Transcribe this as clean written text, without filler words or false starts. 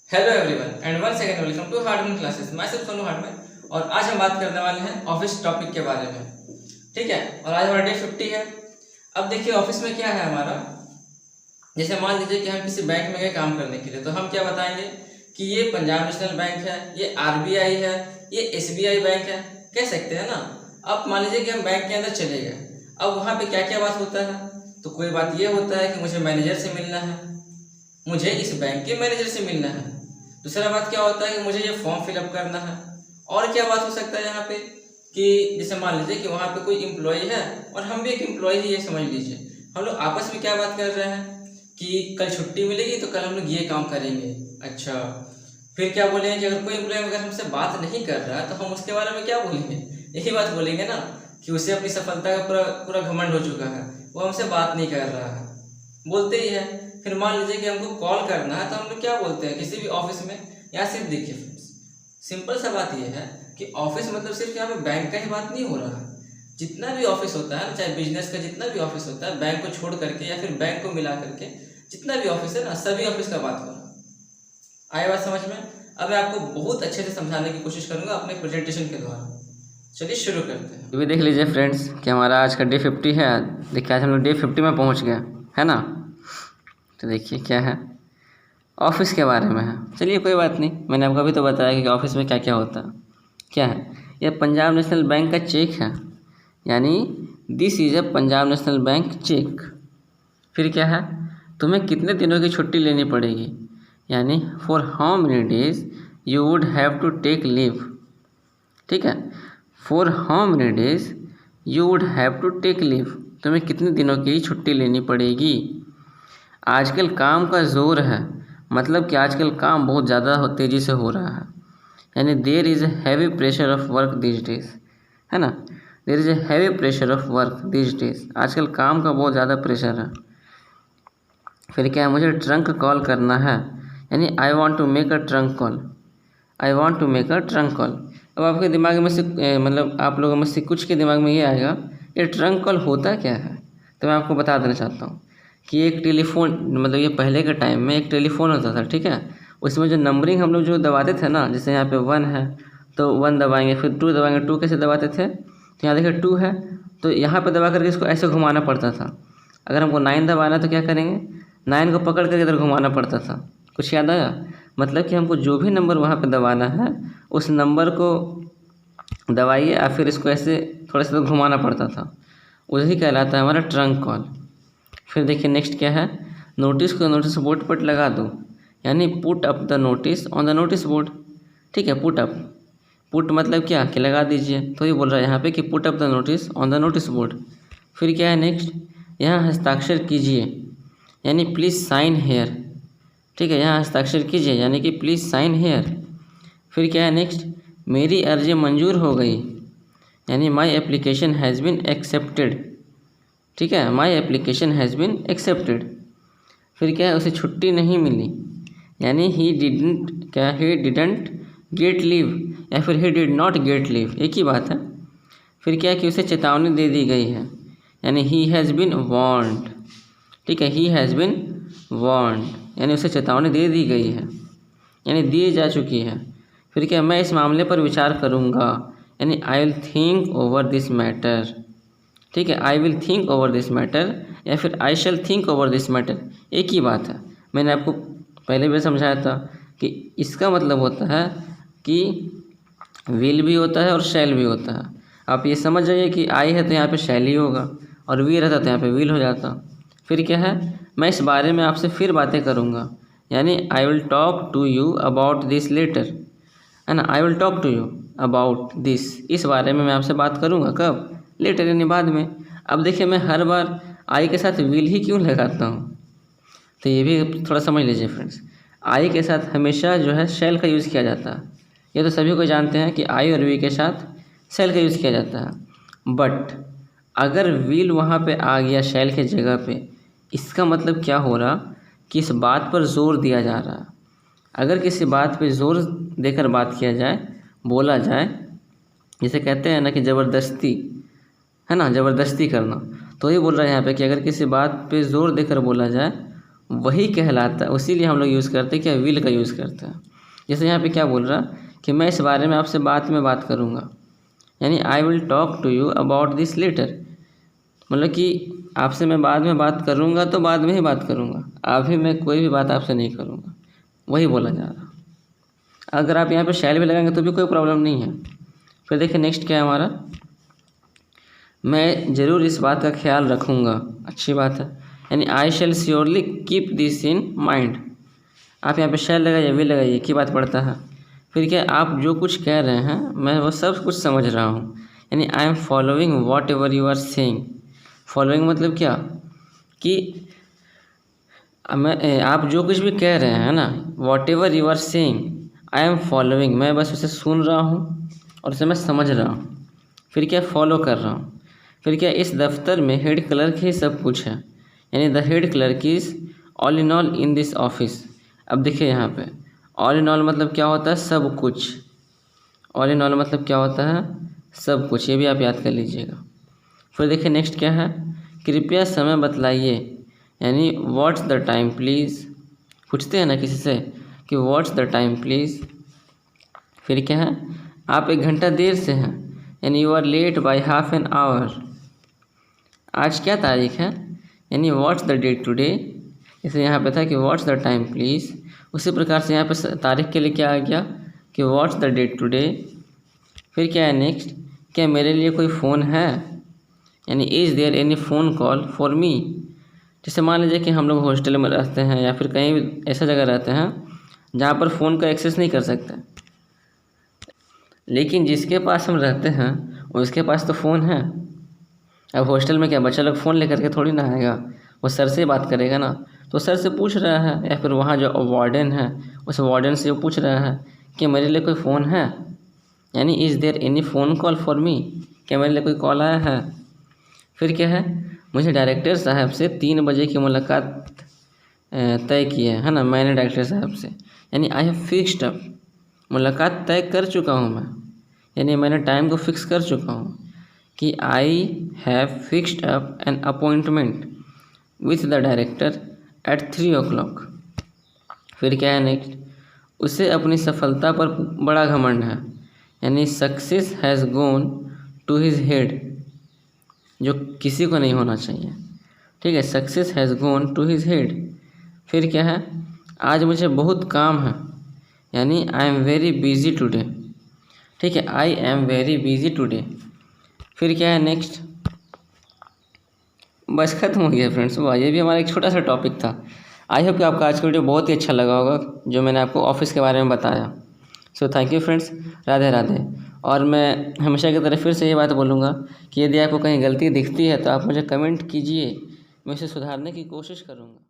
Hello everyone and one second welcome to Hardman classes. मैं सिर्फ Sonu Hardman और आज हम बात करने वाले हैं ऑफिस टॉपिक के बारे में। ठीक है, और आज हमारा डे 50 है। अब देखिए ऑफिस में क्या है हमारा, जैसे मान लीजिए कि हम किसी बैंक में गए काम करने के लिए, तो हम क्या बताएंगे कि ये पंजाब नेशनल बैंक है, ये आरबीआई है, ये एसबीआई बैंक है, कह सकते हैं ना। अब मान लीजिए कि हम बैंक के अंदर चले गए, अब वहाँ पे क्या क्या बात होता है, तो कोई बात ये होता है कि मुझे मैनेजर से मिलना है, मुझे इस बैंक के मैनेजर से मिलना है। दूसरा बात क्या होता है कि मुझे ये फॉर्म फिलअप करना है। और क्या बात हो सकता है यहाँ पे कि जैसे मान लीजिए कि वहाँ पे कोई इम्प्लॉय है और हम भी एक इम्प्लॉय ही है, समझ लीजिए। हम लोग आपस में क्या बात कर रहे हैं कि कल छुट्टी मिलेगी तो कल हम लोग ये काम करेंगे। अच्छा, फिर क्या बोलेंगे कि अगर कोई इम्प्लॉय अगर हमसे बात नहीं कर रहा है तो हम उसके बारे में क्या बोलेंगे, यही बात बोलेंगे ना कि उसे अपनी सफलता का पूरा पूरा घमंड हो चुका है, वो हमसे बात नहीं कर रहा है, बोलते ही है। फिर मान लीजिए कि हमको कॉल करना है तो हम लोग क्या बोलते हैं किसी भी ऑफिस में। यहाँ सिर्फ देखिए फ्रेंड्स, सिंपल सा बात यह है कि ऑफिस मतलब सिर्फ यहाँ पे बैंक का ही बात नहीं हो रहा है। जितना भी ऑफिस होता है, चाहे बिजनेस का जितना भी ऑफिस होता है, बैंक को छोड़ करके या फिर बैंक को मिला करके जितना भी ऑफिस है ना, सभी ऑफिस का बात हो रहा है। आए बात समझ में? अब मैं आपको बहुत अच्छे से समझाने की कोशिश करूंगा अपने प्रेजेंटेशन के द्वारा। चलिए शुरू करते हैं। ये भी देख लीजिए फ्रेंड्स कि हमारा आज का डे 50 है। देखिए आज हम लोग डे 50 में पहुंच गए, है ना। तो देखिए क्या है, ऑफिस के बारे में है। चलिए कोई बात नहीं, मैंने आपको अभी तो बताया कि ऑफिस में क्या क्या होता है। क्या है, यह पंजाब नेशनल बैंक का चेक है, यानी this is a Punjab national bank cheque. फिर क्या है, तुम्हें कितने दिनों की छुट्टी लेनी पड़ेगी, यानी for how many days you would have to take leave. ठीक है, for how many days you would have to take leave, तुम्हें कितने दिनों की छुट्टी लेनी पड़ेगी। आजकल काम का ज़ोर है, मतलब कि आजकल काम बहुत ज़्यादा तेज़ी से हो रहा है, यानी there is a heavy pressure of work this days, है ना। There is a heavy pressure of work this days, आजकल काम का बहुत ज़्यादा प्रेशर है। फिर क्या है, मुझे ट्रंक कॉल करना है, यानी I want to make a trunk call, I want to make a trunk call. अब आपके दिमाग में से मतलब आप लोगों में से कुछ के दिमाग में ये आएगा ये ट्रंक कॉल होता क्या है। तो मैं आपको बता देना चाहता हूँ कि एक टेलीफोन, मतलब ये पहले के टाइम में एक टेलीफोन होता था, ठीक है। उसमें जो नंबरिंग हम लोग जो दबाते थे ना, जैसे यहाँ पे 1 है तो 1 दबाएंगे, फिर 2 दबाएंगे, 2 कैसे दबाते थे, तो यहाँ देखिए 2 है तो यहाँ पे दबा करके इसको ऐसे घुमाना पड़ता था। अगर हमको 9 दबाना है तो क्या करेंगे, 9 को पकड़ कर इधर घुमाना पड़ता था। कुछ याद आया? मतलब कि हमको जो भी नंबर वहाँ पे दबाना है उस नंबर को दबाइए या फिर इसको ऐसे थोड़ा सा तो घुमाना पड़ता था, वही कहलाता है हमारा ट्रंक कॉल। फिर देखिए नेक्स्ट क्या है, नोटिस को नोटिस बोर्ड पर लगा दो, यानी put up the notice on the notice board. ठीक है, पुट अप, पुट मतलब क्या कि लगा दीजिए, तो ये बोल रहा है यहाँ पे कि put up the notice on the notice board. फिर क्या है नेक्स्ट, यहाँ हस्ताक्षर कीजिए, यानी प्लीज़ साइन हेयर। ठीक है, यहाँ हस्ताक्षर कीजिए यानी कि प्लीज़ साइन हेयर। फिर क्या है नेक्स्ट, मेरी अर्जी मंजूर हो गई, यानी my application has been accepted. ठीक है, my application has been accepted. फिर क्या है, उसे छुट्टी नहीं मिली, यानी ही डिडंट गेट लीव या फिर he did not gate leave, एक ही बात है। फिर क्या है कि उसे चेतावनी दे दी गई है, यानी ही हैज़ बिन वार्न्ड। ठीक है, ही हैज़ बिन वार्न्ड, यानी उसे चेतावनी दे दी गई है, यानी दी जा चुकी है। फिर क्या, मैं इस मामले पर विचार करूँगा, यानी I will think over this matter. ठीक है, I will think over this matter या फिर आई शैल थिंक ओवर दिस मैटर, एक ही बात है। मैंने आपको पहले भी समझाया था कि इसका मतलब होता है कि विल भी होता है और शैल भी होता है। आप ये समझ जाइए कि आई है तो यहाँ पे शैल ही होगा और वी रहता तो यहाँ पे विल हो जाता। फिर क्या है, मैं इस बारे में आपसे फिर बातें करूँगा, यानी I will talk to you about this letter, है ना। I will talk to you about this, इस बारे में मैं आपसे बात करूँगा, कब, लेटर यानी बाद में। अब देखिए मैं हर बार आई के साथ विल ही क्यों लगाता हूँ, तो ये भी थोड़ा समझ लीजिए फ्रेंड्स। आई के साथ हमेशा जो है शैल का यूज़ किया जाता है, ये तो सभी को जानते हैं कि आई और वी के साथ शैल का यूज़ किया जाता है। बट अगर विल वहाँ पे आ गया शैल के जगह पे, इसका मतलब क्या हो रहा कि इस बात पर जोर दिया जा रहा है। अगर किसी बात पे जोर देकर बात किया जाए, बोला जाए, जैसे कहते हैं ना कि ज़बरदस्ती, है ना, ज़बरदस्ती करना, तो ये बोल रहा है यहाँ पे कि अगर किसी बात पे ज़ोर देकर बोला जाए वही कहलाता है, उसीलिए हम लोग यूज़ करते हैं क्या, विल का यूज़ करते हैं। जैसे यहाँ पे क्या बोल रहा कि मैं इस बारे में आपसे बाद में बात करूँगा, यानी I will talk to you about this letter, मतलब कि आपसे मैं बाद में बात करूँगा तो बाद में ही बात करूँगा, अभी मैं कोई भी बात आपसे नहीं करूँगा, वही बोला जा रहा। अगर आप यहाँ पे शैल भी लगाएंगे तो भी कोई प्रॉब्लम नहीं है। फिर देखिए नेक्स्ट क्या है हमारा, मैं ज़रूर इस बात का ख्याल रखूँगा, अच्छी बात है, यानी I shall surely keep this in mind. आप यहाँ पे शैल लगाइए, विल लगाइए, की बात पड़ता है। फिर क्या, आप जो कुछ कह रहे हैं मैं वो सब कुछ समझ रहा हूँ, यानी I am following whatever you are saying. Following मतलब क्या कि मैं आप जो कुछ भी कह रहे हैं ना, whatever you are saying I am following, मैं बस उसे सुन रहा हूँ और उसे मैं समझ रहा हूँ। फिर क्या, फॉलो कर रहा हूँ। फिर क्या, इस दफ्तर में हेड क्लर्क ही सब कुछ है, यानी the head clerk is all in all in this office. अब देखिए यहाँ पे ऑल इन ऑल मतलब क्या होता है, सब कुछ। ऑल इन ऑल मतलब क्या होता है, सब कुछ, ये भी आप याद कर लीजिएगा। फिर देखिए नेक्स्ट क्या है, कृपया समय बतलाइए, यानी व्हाट्स द टाइम प्लीज़। पूछते हैं ना किसी से कि व्हाट्स द टाइम प्लीज़। फिर क्या है, आप 1 घंटा देर से हैं, यानी you are late by half an hour. आज क्या तारीख है, यानी व्हाट्स द डेट टुडे। जैसे यहाँ पे था कि व्हाट्स द टाइम प्लीज़, उसी प्रकार से यहाँ पे तारीख के लिए क्या आ गया कि व्हाट्स द डेट टुडे। फिर क्या है नेक्स्ट, क्या मेरे लिए कोई फ़ोन है, यानी is there any phone call for me. जैसे मान लीजिए कि हम लोग हॉस्टल में रहते हैं या फिर कहीं भी ऐसा जगह रहते हैं जहाँ पर फ़ोन का एक्सेस नहीं कर सकते, लेकिन जिसके पास हम रहते हैं उसके पास तो फ़ोन है। अब हॉस्टल में क्या बच्चा लोग फ़ोन लेकर के थोड़ी ना आएगा, वो सर से बात करेगा ना, तो सर से पूछ रहा है, या फिर वहाँ जो वार्डन है उस वार्डन से वो पूछ रहा है कि मेरे लिए कोई फ़ोन है, यानी is there any phone call for me, क्या मेरे लिए कोई कॉल आया है। फिर क्या है, मुझे डायरेक्टर साहब से 3 बजे की मुलाकात तय की है ना, मैंने डायरेक्टर साहब से, यानी आई हैव फिक्स्ड अप, मुलाकात तय कर चुका हूँ मैं, यानी मैंने टाइम को फिक्स कर चुका हूँ कि I have fixed up an appointment with the director at 3 o'clock। फिर क्या है नेक्स्ट, उसे अपनी सफलता पर बड़ा घमंड है, यानी success has gone to his head, जो किसी को नहीं होना चाहिए, ठीक है, success has gone to his head. फिर क्या है, आज मुझे बहुत काम है, यानी I am very busy today, ठीक है, I am very busy today. फिर क्या है नेक्स्ट, बस खत्म हो गया फ्रेंड्स। वाह, ये भी हमारा एक छोटा सा टॉपिक था। आई होप कि आपको आज का वीडियो बहुत ही अच्छा लगा होगा, जो मैंने आपको ऑफिस के बारे में बताया। So thank you friends, Radhe Radhe. और मैं हमेशा की तरह फिर से ये बात बोलूँगा कि यदि आपको कहीं गलती दिखती है तो आप मुझे कमेंट कीजिए, मैं उसे सुधारने की कोशिश करूँगा।